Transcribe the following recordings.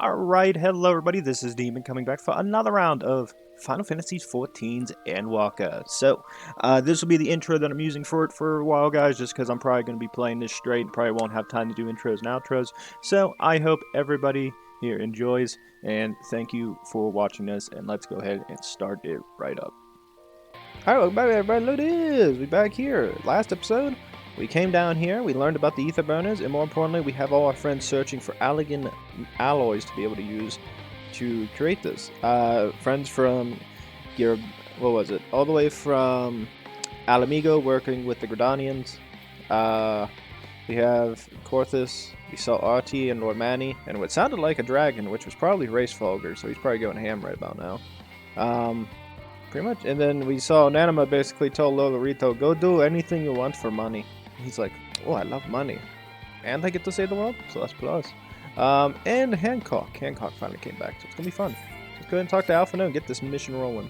Alright, hello everybody, this is Demon coming back for another round of Final Fantasy XIV's Endwalker. So, this will be the intro that I'm using for it for a while, guys, just because I'm probably going to be playing this straight and probably won't have time to do intros and outros. So, I hope everybody here enjoys, and thank you for watching this, and let's go ahead and start it right up. Alright, welcome back everybody, look at this, we're back here. Last episode, we came down here, we learned about the ether burners, and more importantly, we have all our friends searching for elegant alloys to be able to use to create this. Friends from what was it? All the way from Alamigo working with the Gridanians. We have Corthus, we saw Artie and Lord Manny, and what sounded like a dragon, which was probably Race Fulgur, so he's probably going ham right about now. Pretty much, and then we saw Nanima basically told Loporrit, go do anything you want for money. He's like, oh, I love money. And I get to save the world, so that's plus. And Hancock. Hancock finally came back, so it's going to be fun. Let's go ahead and talk to Alpha now and get this mission rolling.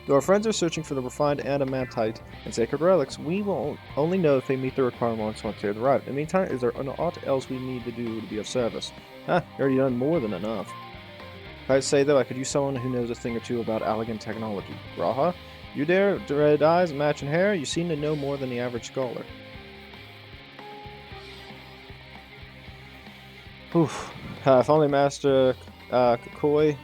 Though our friends are searching for the refined adamantite and sacred relics, we will only know if they meet the requirements once they've arrived. In the meantime, is there aught else we need to do to be of service? You already done more than enough. If I'd say, though, I could use someone who knows a thing or two about elegant technology. Raha? You there, red eyes, matching hair? You seem to know more than the average scholar. Oof. If only Master Kakoi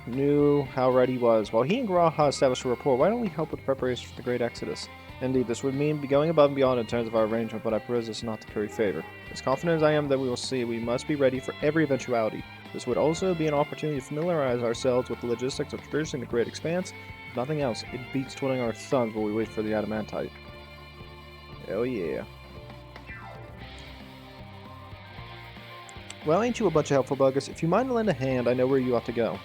knew how right he was. While he and Graha established a rapport, why don't we help with preparations for the Great Exodus? Indeed, this would mean going above and beyond in terms of our arrangement, but I propose this not to curry favor. As confident as I am that we will see, we must be ready for every eventuality. This would also be an opportunity to familiarize ourselves with the logistics of traversing the Great Expanse. If nothing else, it beats twiddling our thumbs while we wait for the adamantite. Hell yeah. Well, ain't you a bunch of helpful buggers? If you mind to lend a hand, I know where you ought to go.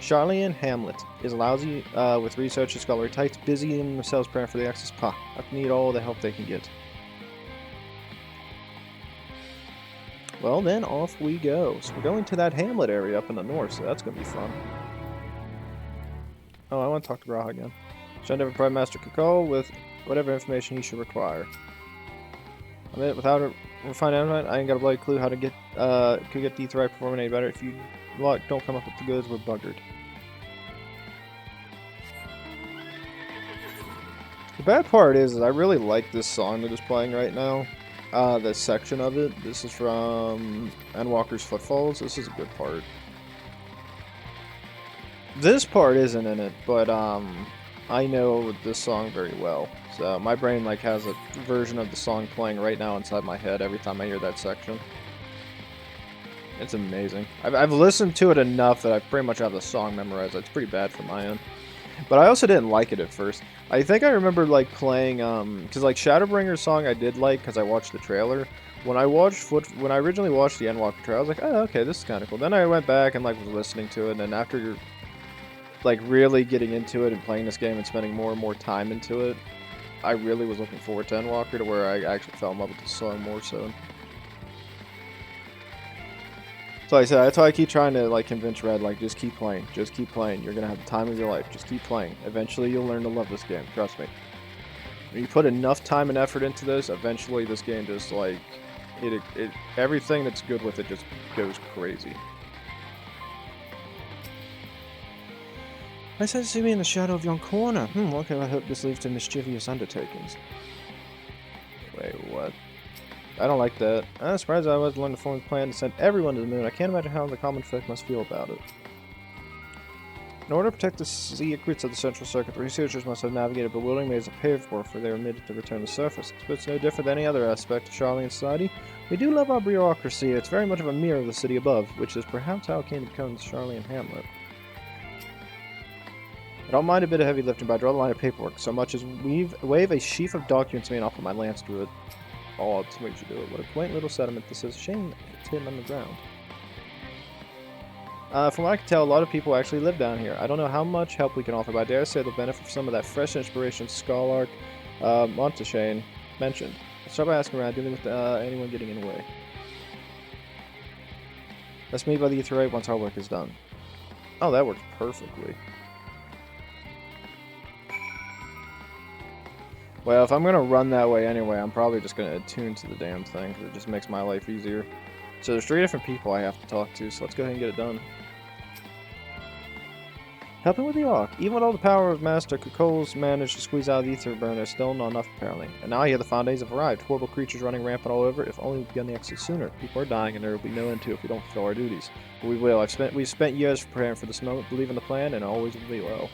Garlean Hamlet is lousy with research and scholarly types, busy in themselves preparing for the Exodus. I need all the help they can get. Well, then off we go. So we're going to that hamlet area up in the north, so that's going to be fun. Oh, I want to talk to Graha again. Send over Prime Master Kakol with whatever information he should require. I mean, without a refined element, I ain't got a bloody clue how to get could get the Etherite performing any better. If you don't come up with the goods, we're buggered. The bad part is I really like this song that is playing right now. This section of it. This is from Endwalker's Footfalls. This is a good part. This part isn't in it, but I know this song very well. So my brain like has a version of the song playing right now inside my head every time I hear that section. It's amazing. I've listened to it enough that I pretty much have the song memorized. It's pretty bad for my own. But I also didn't like it at first. I think I remember like playing, because like Shadowbringer's song I did like because I watched the trailer. When I originally watched the Endwalker trailer, I was like, oh, okay, this is kind of cool. Then I went back and like was listening to it, and then after you're like really getting into it and playing this game and spending more and more time into it, I really was looking forward to Endwalker, to where I actually fell in love with the song more so. So like I said, that's why I keep trying to like convince Red, like, just keep playing. Just keep playing. You're gonna have the time of your life. Just keep playing. Eventually you'll learn to love this game. Trust me. When you put enough time and effort into this, eventually this game just like everything that's good with it just goes crazy. I said to see me in the shadow of yon corner. Okay, I hope this leads to mischievous undertakings. Wait, what? I don't like that. I'm surprised I was learning to form a plan to send everyone to the moon. I can't imagine how the common folk must feel about it. In order to protect the secrets of the central circuit, the researchers must have navigated bewildering mazes of paperwork for they were admitted to return to the surface. It's no different than any other aspect of Garlean society. We do love our bureaucracy. It's very much of a mirror of the city above, which is perhaps how it came to become the Garlean Hamlet. I don't mind a bit of heavy lifting, but I draw the line of paperwork so much as wave a sheaf of documents and I'll put my lance through it. Oh, it's what you do it. What a quaint little settlement this is. Shame it's hidden on the ground. From what I can tell, a lot of people actually live down here. I don't know how much help we can offer, but I dare say they'll benefit from some of that fresh inspiration Scholark Monteshane mentioned. Let's start by asking around, dealing with anyone getting in the way. Let's meet by the Etherite once our work is done. Oh, that works perfectly. Well, if I'm going to run that way anyway, I'm probably just going to attune to the damn thing, because it just makes my life easier. So there's 3 different people I have to talk to, so let's go ahead and get it done. Helping with the Ark. Even with all the power of Master Kukul's managed to squeeze out of the ether burner, still not enough apparently. And now I hear the Fondays have arrived. Horrible creatures running rampant all over. If only we'd begun the exit sooner. People are dying and there will be no end to it if we don't fulfill our duties. But we will. We've spent years preparing for this moment, believe in the plan, and always will be well.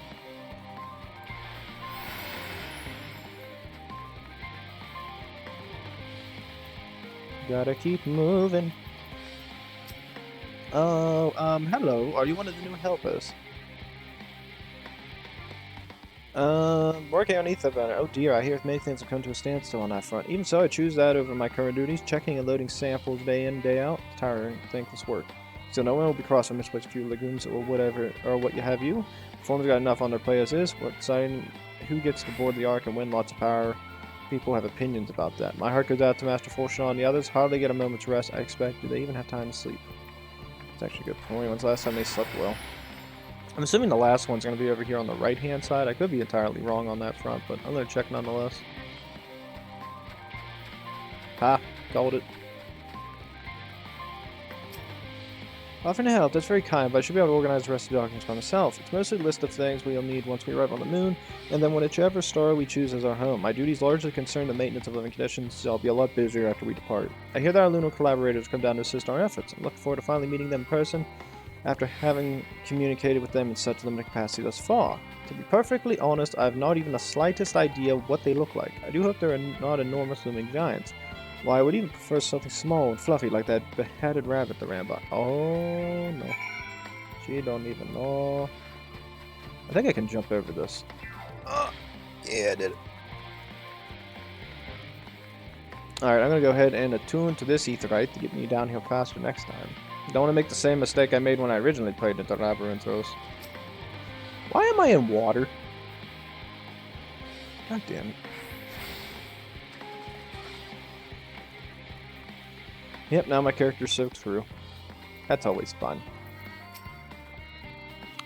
Gotta keep moving. Oh, hello. Are you one of the new helpers? Working on Ether Burner. Oh dear, I hear many things have come to a standstill on that front. Even so, I choose that over my current duties, checking and loading samples day in, day out. It's tiring, thankless work. So no one will be crossed for misplaced fuel legumes or whatever, or what you have you. Form's got enough on their plate as is. What deciding who gets to board the Ark and win lots of power. People have opinions about that. My heart goes out to Master Forshaw and the others. Hardly get a moment's rest. I expect. Do they even have time to sleep? It's actually a good point. When's the last time they slept well? I'm assuming the last one's going to be over here on the right-hand side. I could be entirely wrong on that front, but I'm going to check nonetheless. Ha! Called it. Offering to help, that's very kind, but I should be able to organize the rest of the documents by myself. It's mostly a list of things we'll need once we arrive on the moon, and then whichever star we choose as our home. My duties largely concern the maintenance of living conditions, so I'll be a lot busier after we depart. I hear that our lunar collaborators come down to assist our efforts. I'm looking forward to finally meeting them in person, after having communicated with them in such limited capacity thus far. To be perfectly honest, I have not even the slightest idea what they look like. I do hope they're not enormous looming giants. Well, I would even prefer something small and fluffy like that beheaded rabbit that ran by. Oh no. She don't even know. I think I can jump over this. Yeah, I did it. Alright, I'm gonna go ahead and attune to this aetheryte to get me downhill faster next time. Don't want to make the same mistake I made when I originally played into Labyrinthos. Why am I in water? God damn it. Yep, now my character's soaked through. That's always fun.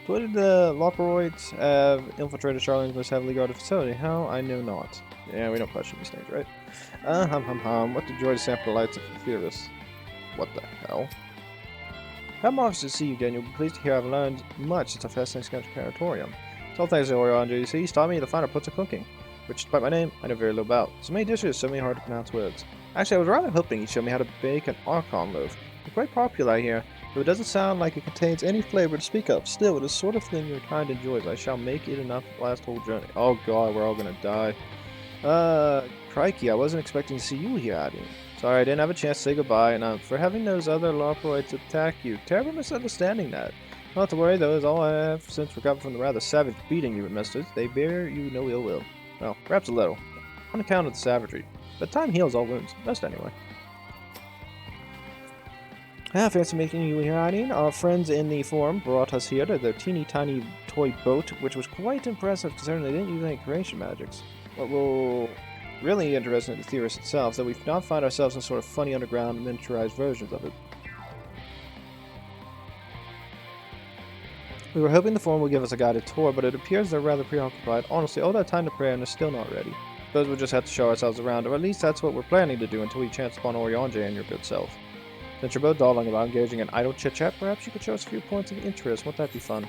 So what did the Loporrit have infiltrated Charlene's most heavily guarded facility? How? I know not. Yeah, we don't question these things, right? What the joy to sample the lights of Theorus? What the hell? I'm marvelous to see you again. You'll be pleased to hear I've learned much since I first encountered Caratorium. So thanks to Eorzeans, you see, he's taught me the finer puts of cooking, which, despite my name, I know very little about. So many dishes, so many hard to pronounce words. Actually, I was rather hoping he'd show me how to bake an Archon loaf. It's quite popular, I hear, though it doesn't sound like it contains any flavor to speak of. Still, it is the sort of thing your kind enjoys. I shall make it enough to last the whole journey. Oh god, we're all gonna die. Crikey, I wasn't expecting to see you here, Hydaelyn. Sorry, I didn't have a chance to say goodbye, and for having those other Loporrites attack you. Terrible misunderstanding that. Not to worry, though, is all I have since recovered from the rather savage beating you administered. They bear you no ill will. Well, perhaps a little, on account of the savagery. But time heals all wounds. Most anyway. Fancy meeting you here, Hydaelyn. Our friends in the forum brought us here to their teeny tiny toy boat, which was quite impressive considering they didn't use any creation magics. What will really interesting to Theorus itself, that we've now found ourselves in sort of funny underground miniaturized versions of it. We were hoping the forum would give us a guided tour, but it appears they're rather preoccupied. Honestly, all that time to pray and they're still not ready. Suppose we'll just have to show ourselves around, or at least that's what we're planning to do until we chance upon Eorzeans and your good self. Since you're both dawdling about engaging in idle chit-chat, perhaps you could show us a few points of interest. Wouldn't that be fun?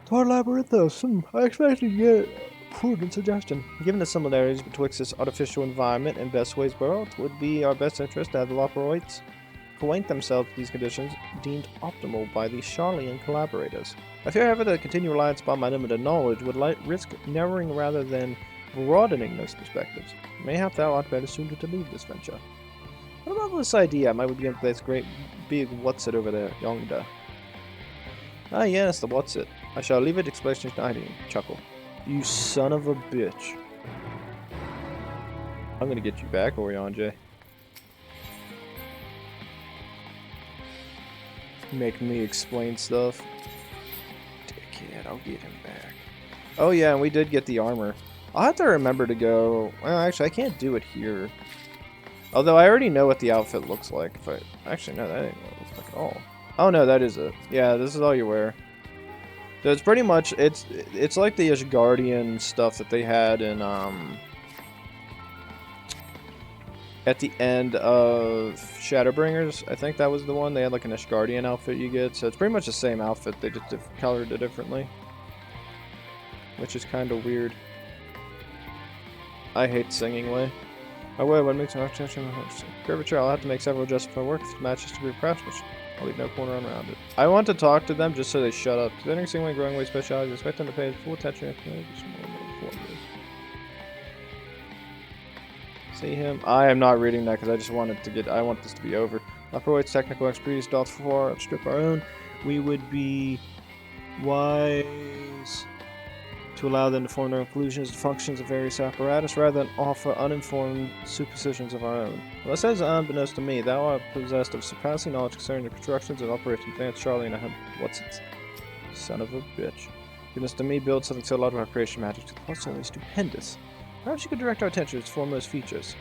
Toward Labyrinthos. I expected to get a prudent suggestion. Given the similarities betwixt this artificial environment and best ways world, it would be our best interest to have the Loporrites acquaint themselves with these conditions deemed optimal by the Garlean collaborators. I fear, however, that a continued reliance upon my limited knowledge would risk narrowing rather than broadening those perspectives. Mayhap thou art better suited to lead this venture. What about this idea? I might begin with this great big what's-it over there yonder. Ah yes, the what's-it. I shall leave it explanation to Hydaelyn. Chuckle. You son of a bitch. I'm gonna get you back, Eorzeans. Make me explain stuff. Dickhead, I'll get him back. Oh yeah, and we did get the armor. I'll have to remember to go... Well, actually, I can't do it here. Although I already know what the outfit looks like. If I... Actually, no, that ain't what it looks like at all. Oh no, that is it. Yeah, this is all you wear. So it's pretty much... It's like the Asgardian stuff that they had in, at the end of Shadowbringers. I think that was the one. They had like an Ashgardian outfit you get, so it's pretty much the same outfit. They just colored it differently, which is kind of weird. I hate singing way. Oh wait, what makes an architecture curvature? I'll have to make several adjustments for work to match this degree of craftsmanship. I'll leave no corner around it. I want to talk to them just so they shut up. Considering seeing my growing way speciality, expect them to pay full attention. See him? I am not reading that because I just wanted to get. I want this to be over. Loporrit's technical expertise doth far outstrip our own. We would be wise to allow them to form their conclusions and functions of various apparatus, rather than offer uninformed suppositions of our own. Well, it says, unbeknownst to me, thou art possessed of surpassing knowledge concerning the constructions and operations of advanced Charlie and what's it? Son of a bitch. Goodness to me, build something so large with our creation magic to the possibly stupendous. Perhaps you could direct our attention to its foremost features.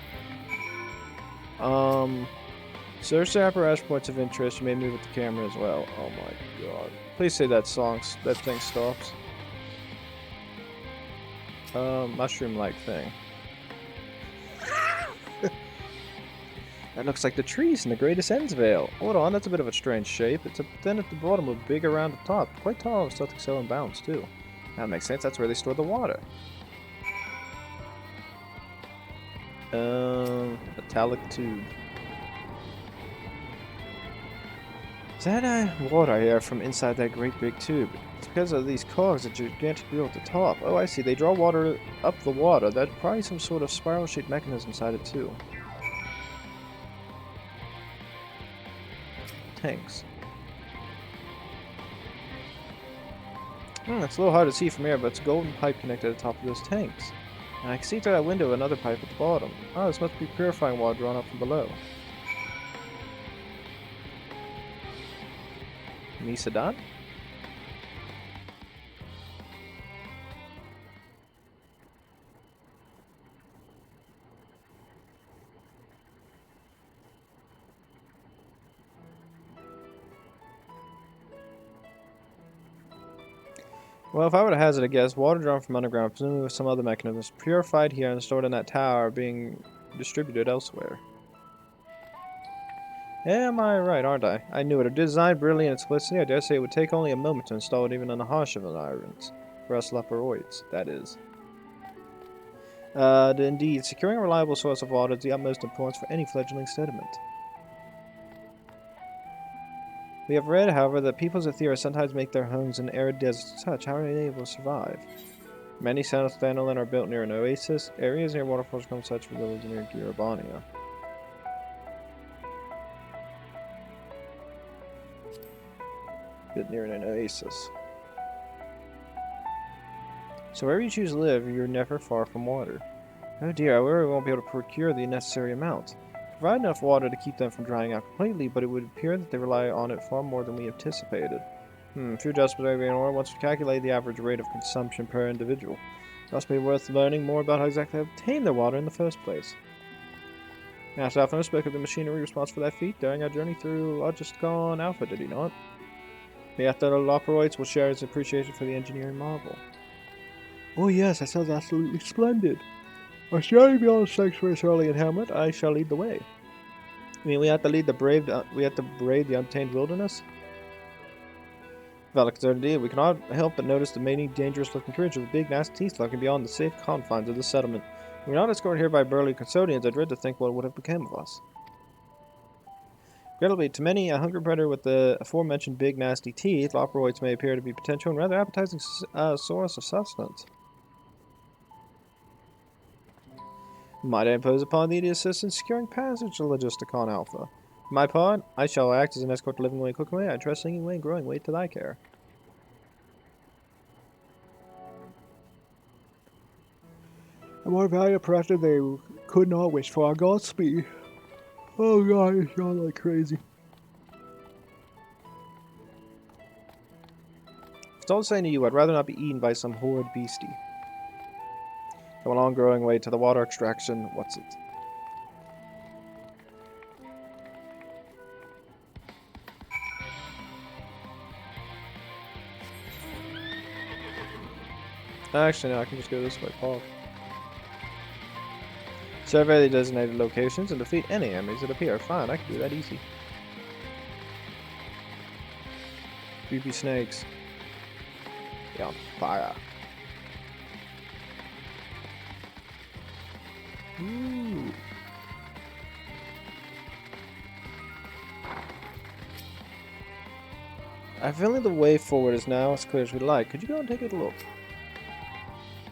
Search the apparatus points of interest. You may move with the camera as well. Oh my god. Please say that thing stops. Mushroom-like thing. That looks like the trees in the Greatest Endsvale. Hold on, that's a bit of a strange shape. It's thin at the bottom with big around the top. Quite tall and something so unbalanced too. That makes sense, that's where they store the water. Metallic tube. Is that water here from inside that great big tube? It's because of these cogs, a gigantic wheel at the top. Oh, I see. They draw water up the water. There's probably some sort of spiral-shaped mechanism inside it, too. Tanks. It's a little hard to see from here, but it's a golden pipe connected to the top of those tanks. And I can see through that window another pipe at the bottom. Oh, this must be purifying water drawn up from below. Misadon? Well, if I were to hazard a guess, water drawn from underground, presumably with some other mechanisms, purified here and stored in that tower, being distributed elsewhere. Am I right, aren't I? I knew it. A design brilliant and simplicity, I dare say it would take only a moment to install it even in the harsh of environments. For us Loporrits, that is. Indeed, securing a reliable source of water is the utmost importance for any fledgling settlement. We have read, however, that peoples of Theros sometimes make their homes in arid deserts and such. How are they able to survive? Many standalone are built near an oasis. Areas near waterfalls become such for villages near Girabania. Built near an oasis. So wherever you choose to live, you're never far from water. Oh dear, I worry we won't be able to procure the necessary amount. Provide enough water to keep them from drying out completely, but it would appear that they rely on it far more than we anticipated. Few adjustments may be in order once we calculate the average rate of consumption per individual. It must be worth learning more about how exactly to obtain their water in the first place. Master Alpha spoke of the machinery responsible for that feat during our journey through Logisticon Alpha, did he not? The Loporrits will share his appreciation for the engineering marvel. Oh yes, that sounds absolutely splendid. Our journey beyond the sanctuary is early in Hamlet. I shall lead the way. I mean, we have to brave the untamed wilderness? Well, indeed, we cannot help but notice the many dangerous-looking creatures with big, nasty teeth lurking beyond the safe confines of the settlement. If we were not escorted here by burly custodians, I dread to think what would have become of us. Regrettably, to many, a hungry predator with the aforementioned big, nasty teeth, Loporrits may appear to be potential and rather appetizing source of sustenance. Might I impose upon thee the assistance securing passage to Logisticon Alpha? For my part, I shall act as an escort to living way and cooking way. I trust singing way and growing way to thy care. A more valuable pressure they could not wish for. Godspeed. Oh god, you sound like crazy. If it's all the same to you, I'd rather not be eaten by some horrid beastie. Come along, growing way to the water extraction. What's it? Actually, no, I can just go this way, Paul. Survey the designated locations and defeat any enemies that appear. Fine, I can do that easy. Creepy snakes. They're on fire. Ooh. I have a feeling the way forward is now as clear as we'd like. Could you go and take a look?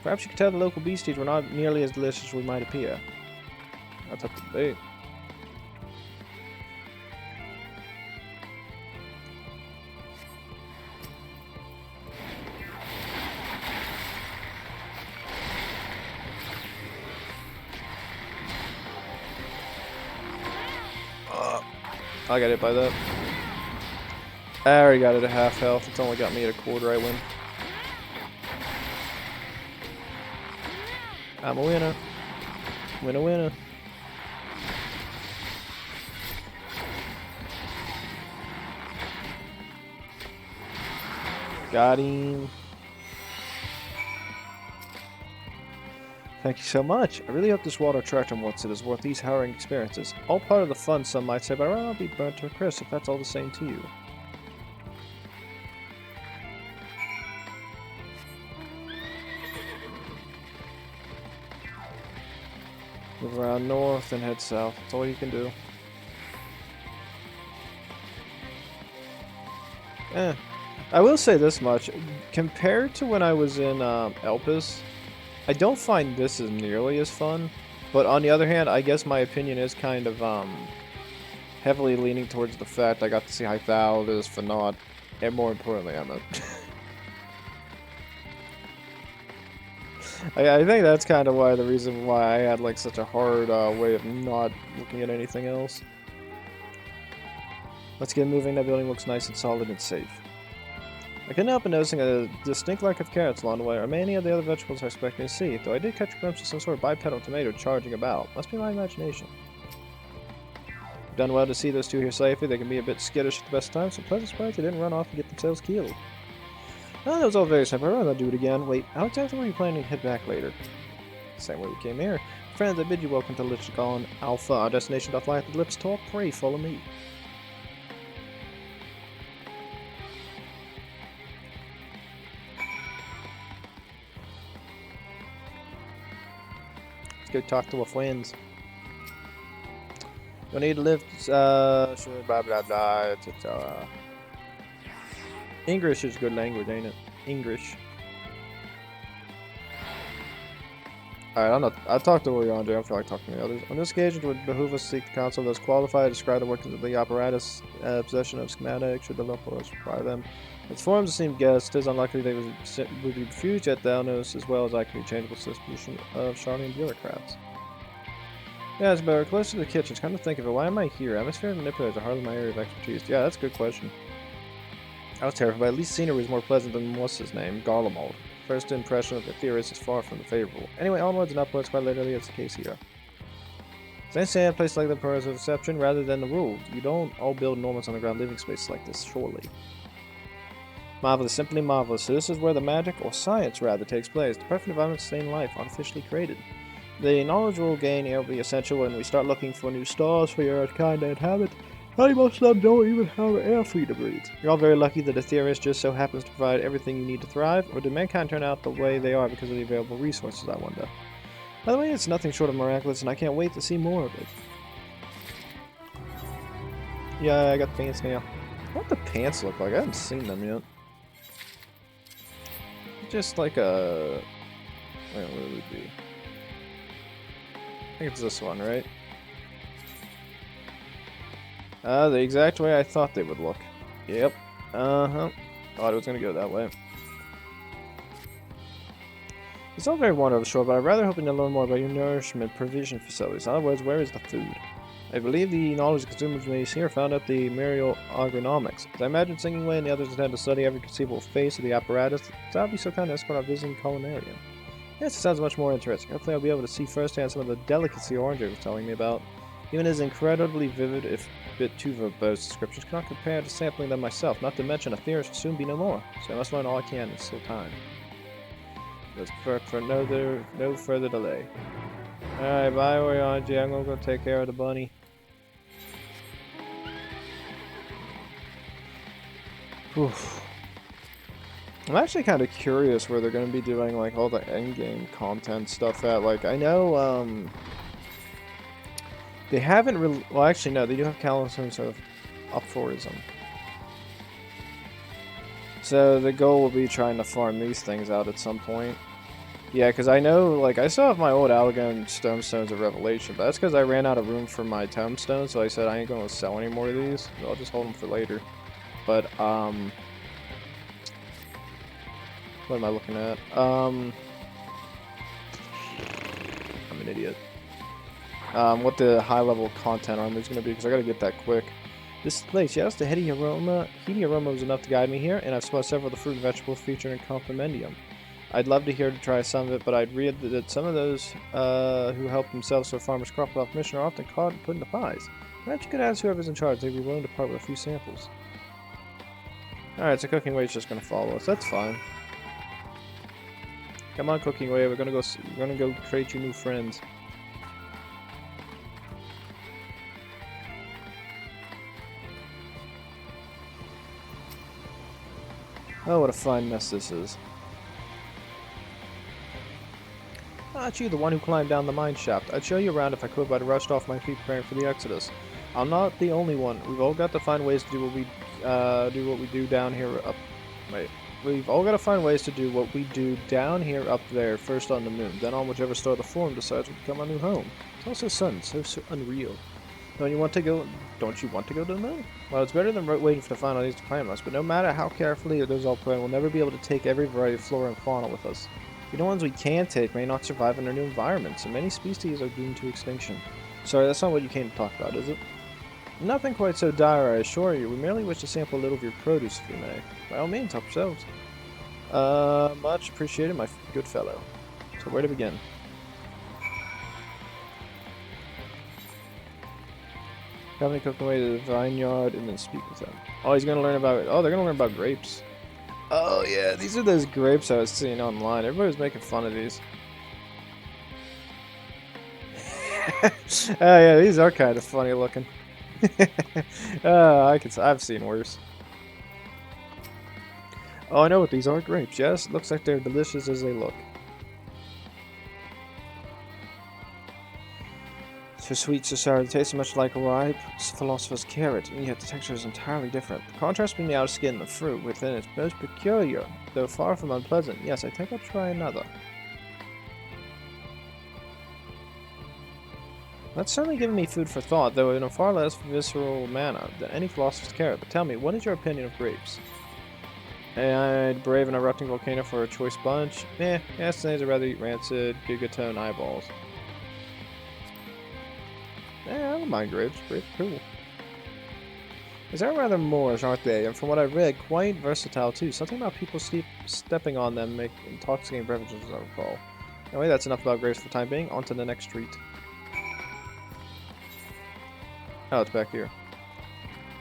Perhaps you could tell the local beasties were not nearly as delicious as we might appear. That's up to debate. I got hit by that. I already got it at half health. It's only got me at a quarter. I win. I'm a winner. Winner, winner. Got him. Thank you so much. I really hope this water attraction once it is worth these harrowing experiences. All part of the fun, some might say, but I'd rather be burnt to a crisp if that's all the same to you. Move around north and head south. That's all you can do. I will say this much. Compared to when I was in Elpis, I don't find this as nearly as fun. But on the other hand, I guess my opinion is kind of heavily leaning towards the fact I got to see Hydaelyn, Fanat, and more importantly, Emma. I think that's kind of why the reason why I had like such a hard way of not looking at anything else. Let's get moving. That building looks nice and solid and safe. I couldn't help but noticing a distinct lack of carrots along the way, or many of the other vegetables I was expecting to see, though I did catch a glimpse of some sort of bipedal tomato charging about. Must be my imagination. You've done well to see those two here safely. They can be a bit skittish at the best times, so pleasant surprise they didn't run off and get themselves killed. Oh, that was all very simple. I'd rather do it again. Wait, how exactly were you planning to head back later? Same way we came here. Friends, I bid you welcome to Lichdon Alpha. Our destination doth lie at the lips tall. Pray follow me. Let's go talk to our friends. You'll need to live, sure, blah blah blah, etc. English is a good language, ain't it? English. Alright, I'll talk to Orion, I don't feel like talking to the others. On this occasion, it would behoove us to seek the counsel of those qualified to describe the workings of the apparatus, possession of schematics, should the Loporrit require them. Its forms seem guessed, 'tis unlikely they would be refused, yet thou knowest as well as I can be changeable distribution of Charlian bureaucrats. Yeah, it's better. Close to the kitchen. Come to think of it, why am I here? Atmosphere manipulators are hardly my area of expertise. Yeah, that's a good question. I was terrified, but at least scenery was more pleasant than what's his name, Garlean. First impression of the theorist is far from the favorable. Anyway, onwards and upwards, quite literally, it's the case here. As I say, a place like the Pillars of Deception rather than the rule. You don't all build enormous underground living spaces like this, surely. Marvelous, simply marvelous. So this is where the magic, or science rather, takes place. The perfect environment to sustain life, artificially created. The knowledge we'll gain here will be essential when we start looking for new stars for your kind to inhabit. Most of them don't even have air for you to breathe. You're all very lucky that a theorist just so happens to provide everything you need to thrive, or did mankind turn out the way they are because of the available resources, I wonder. By the way, it's nothing short of miraculous, and I can't wait to see more of it. Yeah, I got the pants now. What do the pants look like? I haven't seen them yet. Just like a... Wait, what would it be? I think it's this one, right? The exact way I thought they would look. Yep. Thought it was gonna go that way. It's all very wonderful, sure, but I'm rather hoping to learn more about your nourishment provision facilities. In other words, where is the food? I believe the knowledge consumers may here found out the Muriel agronomics. As I imagine singing away and the others intend to study every conceivable face of the apparatus, so I'll be so kind to escort our visiting culinarian. Yes, it sounds much more interesting. Hopefully I'll be able to see firsthand some of the delicacy Orange was telling me about. Even his incredibly vivid, if a bit too verbose descriptions cannot compare to sampling them myself, not to mention a theorist will soon be no more, so I must learn all I can, there's still time. Let's work for no further delay. Alright, bye, Orianji. I'm gonna go take care of the bunny. Oof. I'm actually kind of curious where they're going to be doing, like, all the endgame content stuff at. Like, I know, they haven't really... Well, actually, no, they do have Callison sort of aphorism. So, the goal will be trying to farm these things out at some point. Yeah, because I know, like, I still have my old Allegan Stonestones of Revelation, but that's because I ran out of room for my Tombstone, so I said I ain't going to sell any more of these. I'll just hold them for later. But, what am I looking at? I'm an idiot. What the high-level content armor is going to be, because I got to get that quick. This place, yes, the heady aroma was enough to guide me here, and I've spotted several of the fruit and vegetables featured in Compendium. I'd love to hear to try some of it, but I'd read that some of those who help themselves to a farmer's crop without permission are often caught and put into pies. Perhaps you could ask whoever's in charge, they'd be willing to part with a few samples. Alright, so Cooking Wave's just going to follow us. That's fine. Come on, Cooking Wave, we're gonna go create you new friends. Oh, what a fine mess this is. Aren't you the one who climbed down the mine shaft? I'd show you around if I could, but I rushed off my feet preparing for the exodus. I'm not the only one. We've all got to find ways to do what we do down here up... Wait. We've all got to find ways to do what we do down here up there, first on the moon, then on whichever star the form decides will become our new home. It's all so sudden, so unreal. Don't you want to go to the moon? Well, it's better than waiting for the final days to claim us, but no matter how carefully it is all planned, we'll never be able to take every variety of flora and fauna with us. The ones we can take may not survive in their new environments, and many species are doomed to extinction. Sorry, that's not what you came to talk about, is it? Nothing quite so dire, I assure you. We merely wish to sample a little of your produce, if we may. By all means, help yourselves. Much appreciated, my good fellow. So where to begin? Company cooked away to the vineyard and then speak with them. Oh, he's gonna learn about... Oh, they're gonna learn about grapes. Oh, yeah, these are those grapes I was seeing online. Everybody was making fun of these. Oh, yeah, these are kind of funny looking. I've seen worse. Oh, I know what these are. Grapes, yes. Looks like they're delicious as they look. So sweet, so sour. They taste much like a ripe philosopher's carrot, and yet the texture is entirely different. The contrast between the outer skin and the fruit within is most peculiar, though far from unpleasant. Yes, I think I'll try another. That's certainly giving me food for thought, though in a far less visceral manner than any philosopher's carrot. But tell me, what is your opinion of grapes? I'd brave an erupting volcano for a choice bunch. Ascians are rather eat rancid, gigatone eyeballs. I don't mind grapes. Grapes are cool. These are rather Moorish, aren't they? And from what I've read, quite versatile too. Something about people stepping on them make intoxicating beverages, as I recall. Anyway, that's enough about grapes for the time being. On to the next treat. Oh, it's back here.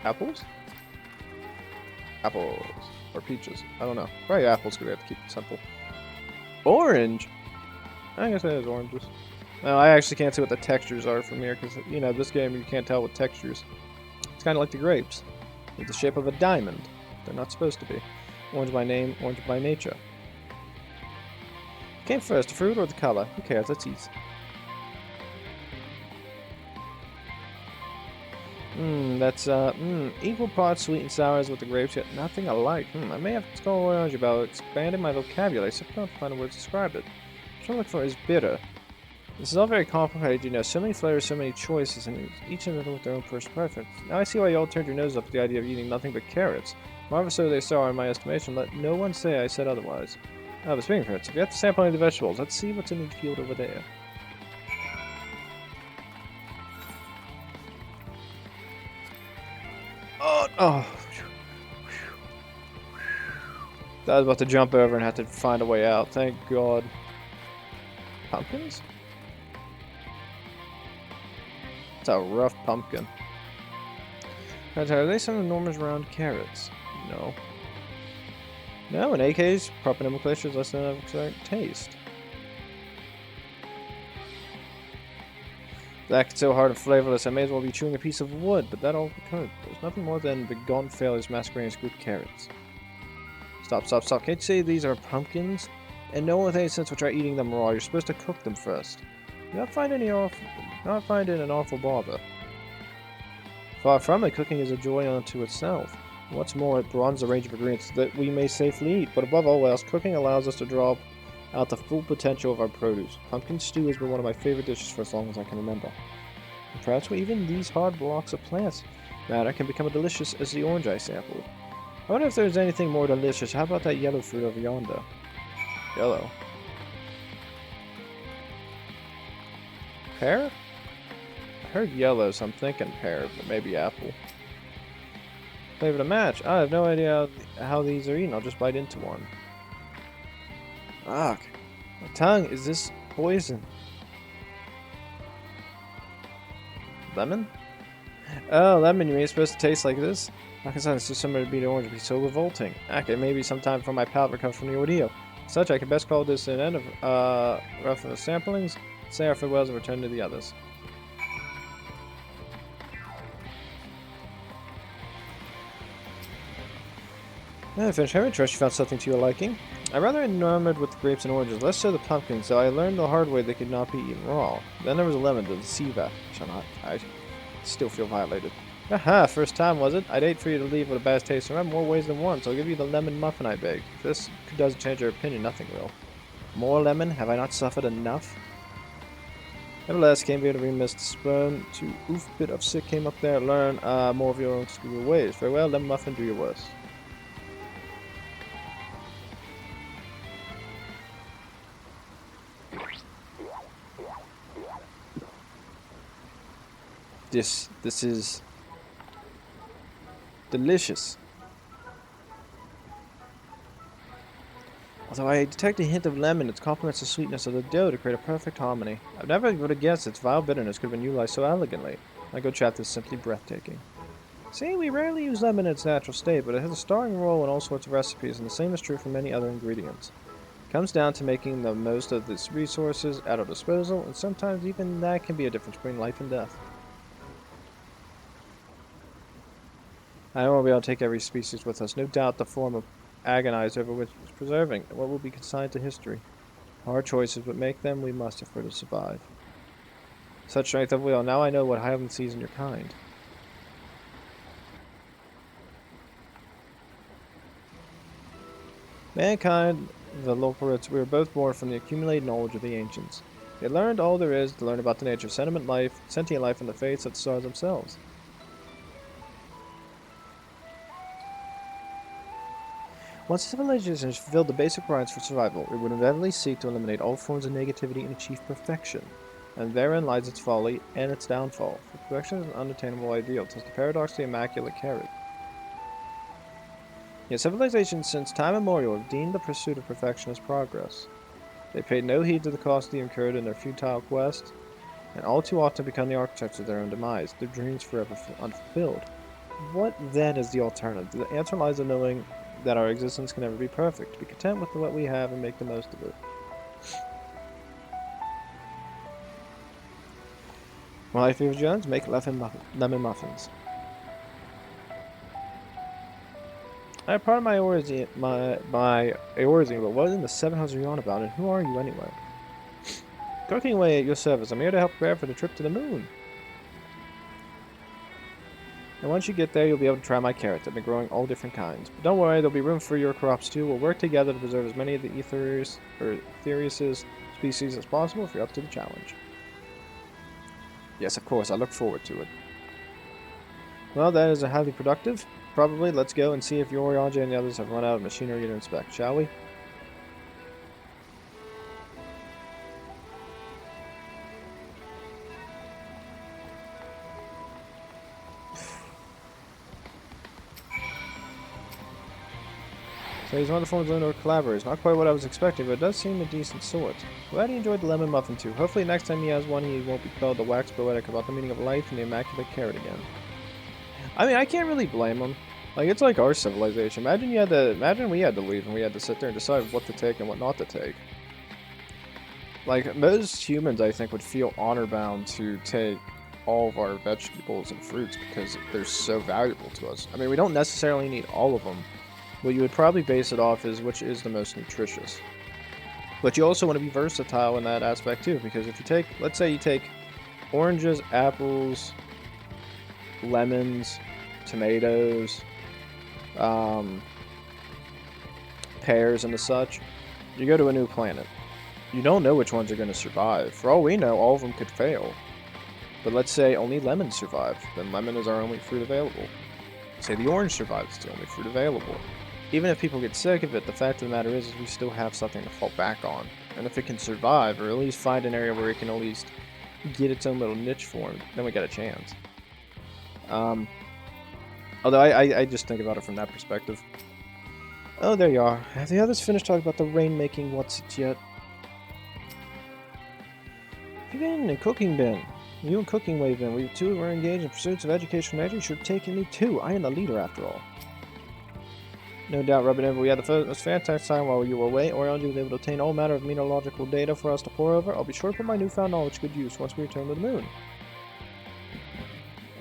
Apples? Apples. Or peaches. I don't know. Probably apples, because we have to keep it simple. Orange? I guess it is oranges. No, I actually can't see what the textures are from here, because, you know, this game you can't tell with textures. It's kind of like the grapes. With the shape of a diamond. They're not supposed to be. Orange by name, orange by nature. Came first, the fruit or the color? Who cares? Let's eat. That's, equal parts sweet and sour as with the grapes, yet nothing alike. I may have to go orange about expanding my vocabulary, so I can't find a word to describe it. What I'm looking for is bitter. This is all very complicated, you know, so many flavors, so many choices, and each of them with their own personal preference. Now I see why you all turned your nose up at the idea of eating nothing but carrots. Marvelous so they are in my estimation, let no one say I said otherwise. But speaking of carrots, if you have to sample any of the vegetables, let's see what's in the field over there. Oh. I was about to jump over and have to find a way out. Thank God. Pumpkins? It's a rough pumpkin. Are they some enormous round carrots? No. No, in AK's, proper nomenclature is less than an exact taste. That's so hard and flavorless, I may as well be chewing a piece of wood, but that all because there's nothing more than begone failures masquerading as good carrots. Stop, stop, stop. Can't you say these are pumpkins? And no one with any sense will try eating them raw. You're supposed to cook them first. Do not find it an awful bother. Far from it, cooking is a joy unto itself. What's more, it broadens the range of ingredients that we may safely eat, but above all else, cooking allows us to draw out the full potential of our produce. Pumpkin stew has been one of my favorite dishes for as long as I can remember. And perhaps even these hard blocks of plants matter can become as delicious as the orange I sampled. I wonder if there's anything more delicious. How about that yellow fruit over yonder? Yellow. Pear? I heard yellow, so I'm thinking pear, but maybe apple. Flavor to match. I have no idea how these are eaten. I'll just bite into one. Ugh. My tongue, is this poison? Lemon? Oh, lemon, you mean it's supposed to taste like this? How can something so similar to beet orange be so revolting? Okay, maybe sometime from my palate recovers from the ordeal. Such, I can best call this an end of rough of the samplings, say our farewells and return to the others. I finished. I trust you found something to your liking. I'm rather enamored with the grapes and oranges, less so the pumpkins, though I learned the hard way they could not be eaten raw. Then there was a lemon, the deceiver. I still feel violated. Aha, first time was it? I'd hate for you to leave with a bad taste. Remember, more ways than one, so I'll give you the lemon muffin I begged. If this doesn't change your opinion, nothing will. More lemon? Have I not suffered enough? Nevertheless, came here to remiss the spoon. To oof bit of sick came up there. Learn more of your own school ways. Farewell, lemon muffin, do your worst. This is delicious. Although I detect a hint of lemon, it complements the sweetness of the dough to create a perfect harmony. I've never would have guessed its vile bitterness could have been utilized so elegantly. My good chap is simply breathtaking. See, we rarely use lemon in its natural state, but it has a starring role in all sorts of recipes, and the same is true for many other ingredients. It comes down to making the most of its resources at our disposal, and sometimes even that can be a difference between life and death. I won't be able to take every species with us. No doubt the form of agonize over which it's preserving, and what will be consigned to history. Hard choices, but make them we must if we're to survive. Such strength of will. Now I know what Hydaelyn sees in your kind. Mankind, the Loporrits, we were both born from the accumulated knowledge of the ancients. They learned all there is to learn about the nature of sentient life, and the fates of the stars themselves. Once civilization has fulfilled the basic requirements for survival, it would inevitably seek to eliminate all forms of negativity and achieve perfection. And therein lies its folly and its downfall, for perfection is an unattainable ideal, 'tis the paradox of the immaculate carrot. Yet civilizations since time immemorial have deemed the pursuit of perfection as progress. They paid no heed to the cost they incurred in their futile quest, and all too often become the architects of their own demise, their dreams forever unfulfilled. What then is the alternative? The answer lies in knowing that our existence can never be perfect, to be content with what we have and make the most of it. My favorite Jones, make lemon muffins. Pardon my Eorzean, but what in the seven hell's are you on about, and who are you anyway? Cooking away at your service. I'm here to help prepare for the trip to the moon. And once you get there, you'll be able to try my carrots. I've been growing all different kinds. But don't worry, there'll be room for your crops too. We'll work together to preserve as many of the Eorzea species as possible if you're up to the challenge. Yes, of course, I look forward to it. Well, that is a highly productive. Probably, let's go and see if Eorzea and the others have run out of machinery to inspect, shall we? So he's one of the forms of collaborators. Not quite what I was expecting, but it does seem a decent sort. Glad he enjoyed the lemon muffin too. Hopefully next time he has one, he won't be called the wax poetic about the meaning of life and the immaculate carrot again. I mean, I can't really blame him. Like, it's like our civilization. Imagine we had to leave and we had to sit there and decide what to take and what not to take. Like, most humans, I think, would feel honor-bound to take all of our vegetables and fruits because they're so valuable to us. I mean, we don't necessarily need all of them. What you would probably base it off is which is the most nutritious. But you also want to be versatile in that aspect, too, because if you take, let's say you take oranges, apples, lemons, tomatoes, pears, and the such, you go to a new planet. You don't know which ones are going to survive. For all we know, all of them could fail. But let's say only lemon survives, then lemon is our only fruit available. Say the orange survives, it's the only fruit available. Even if people get sick of it, the fact of the matter is we still have something to fall back on. And if it can survive, or at least find an area where it can at least get its own little niche formed, then we got a chance. Although I just think about it from that perspective. Oh, there you are. Have the others finished talking about the rain-making what's-it yet? Bin and cooking bin. You and Cooking Wave bin. We two were engaged in pursuits of educational measures. You should have taken me too. I am the leader after all. No doubt, Rubbin, we had the most fantastic time while you were away. Eorzeans was able to obtain all manner of meteorological data for us to pore over. I'll be sure to put my newfound knowledge to good use once we return to the moon.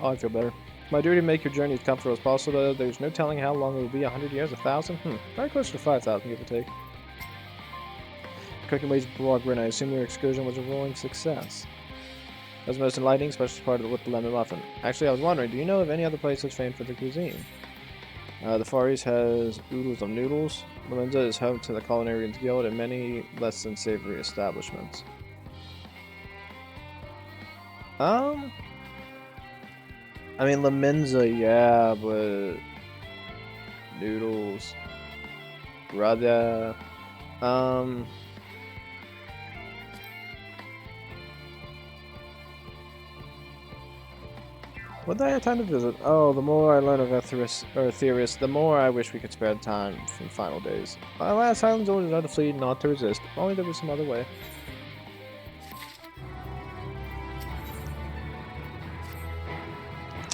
Oh, I feel better. My duty to make your journey as comfortable as possible, though. There's no telling how long it will be. 100 years, 1,000? Very close to 5,000, give or take. Cooking Wave's broad grin. I assume your excursion was a roaring success. That was most enlightening, especially part of the lemon muffin. Actually, I was wondering, do you know of any other places famed for the cuisine? The Far East has oodles of noodles. Labyrinthos is home to the Culinarians Guild and many less than savory establishments. I mean, Laminza, yeah, but noodles, rather, Would I have time to visit? Oh, the more I learn of Eorzea, the more I wish we could spare time from final days. My last Highlands orders out to flee, not to resist. If only there was some other way.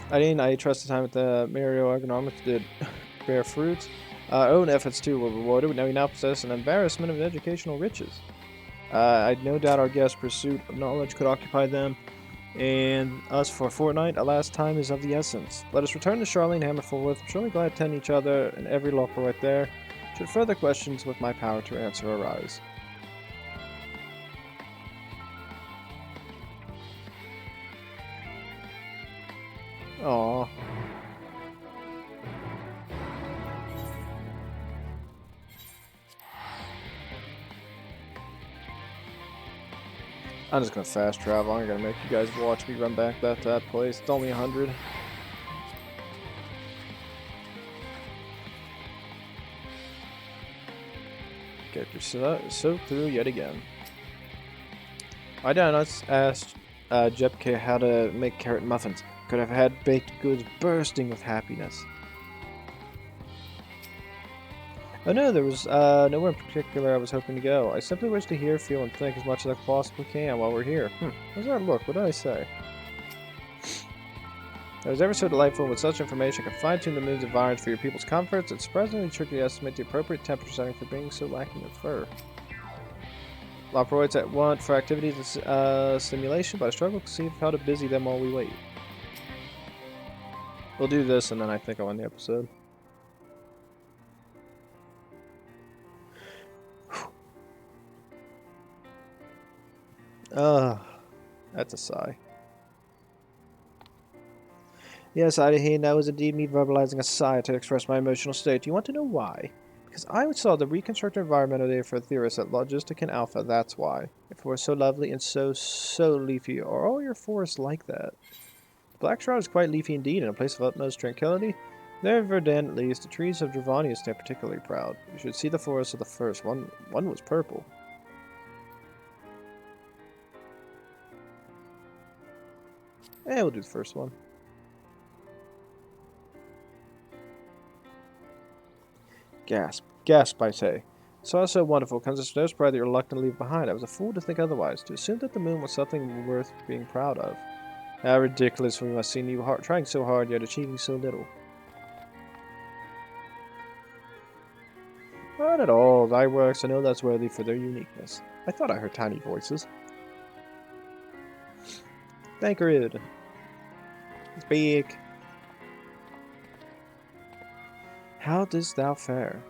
I trust the time at the Mario Ergonomics did bear fruits. Our own efforts too were rewarded. Now we now possess an embarrassment of educational riches. I'd no doubt our guest pursuit of knowledge could occupy them and us for a fortnight. Our last time is of the essence. Let us return to Charlene Hammerforth. I'm surely glad to attend each other and every Loporrit there. Should further questions with my power to answer arise. Aww. I'm just gonna fast travel. I'm gonna make you guys watch me run back to that place. It's only 100. Get your soaked through yet again. I did not ask Jepke how to make carrot muffins. Could have had baked goods bursting with happiness. Oh no, there was nowhere in particular I was hoping to go. I simply wish to hear, feel, and think as much as I possibly can while we're here. How's that look? What did I say? It was ever so delightful with such information could fine-tune the moon's environs for your people's comforts. It's surprisingly tricky to estimate the appropriate temperature setting for being so lacking in fur. Loporrits at want for activities and stimulation, but I struggle to see how to busy them while we wait. We'll do this, and then I think I'll end the episode. That's a sigh. Yes, Hydaelyn, that was indeed me verbalizing a sigh to express my emotional state. Do you want to know why? Because I saw the reconstructed environment of the Eorzea at Logistic and Alpha, that's why. If it were so lovely and so leafy, are all your forests like that? The Black Shroud is quite leafy indeed, in a place of utmost tranquility. There, Verdant, at least, the trees of Dravania stand particularly proud. You should see the forest of the first. One was purple. We'll do the first one. Gasp, I say. So wonderful, comes as no surprise that you're reluctant to leave behind. I was a fool to think otherwise, to assume that the moon was something worth being proud of. How ridiculous we must seem you trying so hard, yet achieving so little. Not at all. Thy works are no less worthy for their uniqueness. I thought I heard tiny voices. Thancred. Speak. How didst thou fare?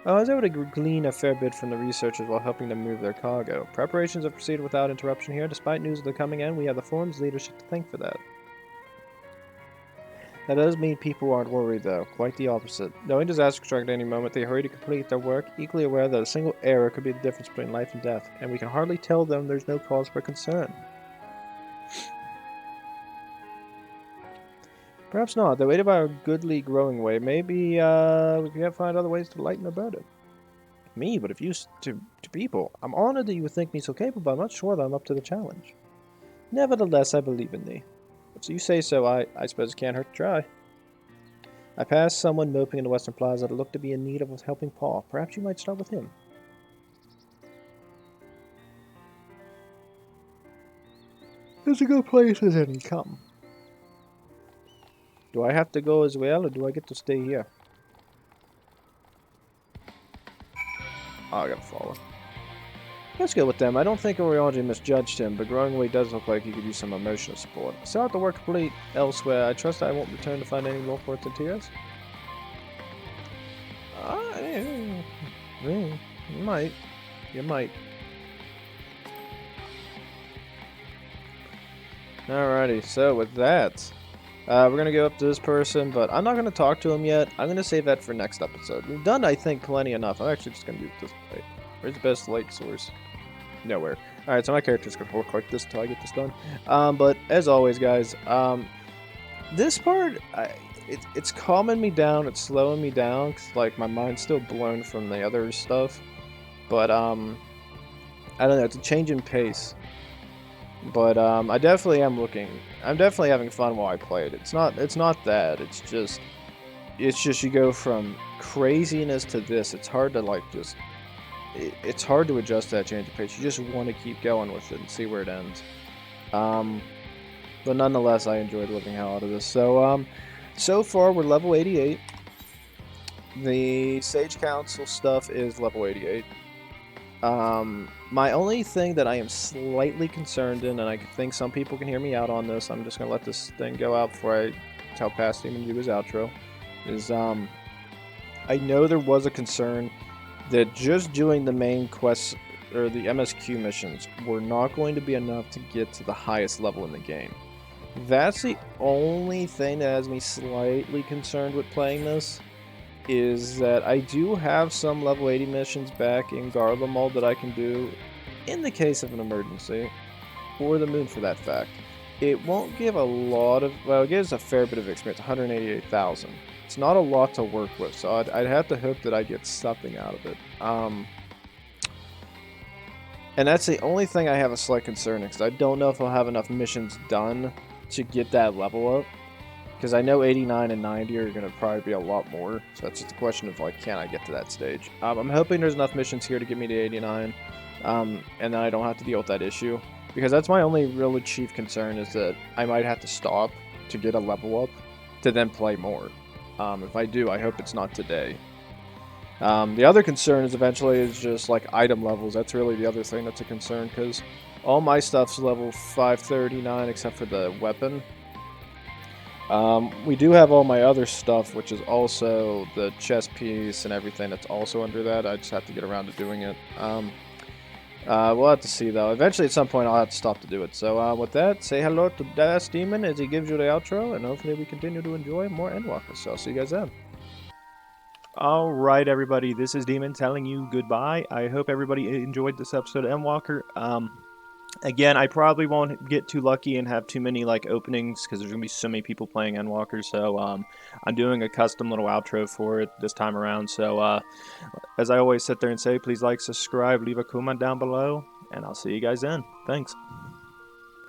I was able to glean a fair bit from the researchers while helping them move their cargo. Preparations have proceeded without interruption here. Despite news of the coming end, we have the Forum's leadership to thank for that. That does mean people aren't worried, though. Quite the opposite. Knowing disaster could strike at any moment, they hurry to complete their work, equally aware that a single error could be the difference between life and death, and we can hardly tell them there's no cause for concern. Perhaps not. Though aided by our goodly growing way, maybe we can find other ways to lighten the burden. Me, but if used to people. I'm honored that you would think me so capable, but I'm not sure that I'm up to the challenge. Nevertheless, I believe in thee. If you say so, I suppose it can't hurt to try. I passed someone moping in the Western Plaza that looked to be in need of a helping paw. Perhaps you might start with him. It's a good place as any come. Do I have to go as well, or do I get to stay here? Oh, I gotta follow. Let's go with them. I don't think Eorzean misjudged him, but growing weight does look like he could use some emotional support. I saw the work complete elsewhere. I trust I won't return to find any Loporrit in tears. You might. You might. Alrighty, so with that, we're going to go up to this person, but I'm not going to talk to him yet. I'm going to save that for next episode. We've done, I think, plenty enough. I'm actually just going to do this. Wait, where's the best light source? Nowhere. Alright, so my character's going to work like this until I get this done. But as always, guys, this part, it's calming me down. It's slowing me down, because, like, my mind's still blown from the other stuff. But, I don't know, it's a change in pace. But I definitely am I'm definitely having fun while I play it. It's not that. It's just you go from craziness to this. It's hard to like just it's hard to adjust that change of pace. You just want to keep going with it and see where it ends. But nonetheless, I enjoyed living hell out of this. So so far we're level 88. The Sage Council stuff is level 88. My only thing that I am slightly concerned in, and I think some people can hear me out on this, I'm just going to let this thing go out before I tell past him and do his outro, is, I know there was a concern that just doing the main quests, or the MSQ missions, were not going to be enough to get to the highest level in the game. That's the only thing that has me slightly concerned with playing this. Is that I do have some level 80 missions back in Garlean that I can do in the case of an emergency, or the moon for that fact. It won't give a lot of, well, it gives a fair bit of experience, 188,000. It's not a lot to work with, so I'd have to hope that I get something out of it. And that's the only thing I have a slight concern in, because I don't know if I'll have enough missions done to get that level up. Because I know 89 and 90 are going to probably be a lot more. So that's just a question of, like, can I get to that stage? I'm hoping there's enough missions here to get me to 89. And then I don't have to deal with that issue. Because that's my only really chief concern, is that I might have to stop to get a level up to then play more. If I do, I hope it's not today. The other concern is eventually is just, like, item levels. That's really the other thing that's a concern. Because all my stuff's level 539 except for the weapon. We do have all my other stuff, which is also the chess piece and everything that's also under that. I just have to get around to doing it. We'll have to see, though. Eventually, at some point, I'll have to stop to do it. So, with that, say hello to Das Demon as he gives you the outro, and hopefully we continue to enjoy more Endwalker. So, I'll see you guys then. Alright, everybody, this is Demon telling you goodbye. I hope everybody enjoyed this episode of Endwalker. Again, I probably won't get too lucky and have too many, like, openings, because there's going to be so many people playing Endwalker, so, I'm doing a custom little outro for it this time around, so, as I always sit there and say, please like, subscribe, leave a comment down below, and I'll see you guys then. Thanks.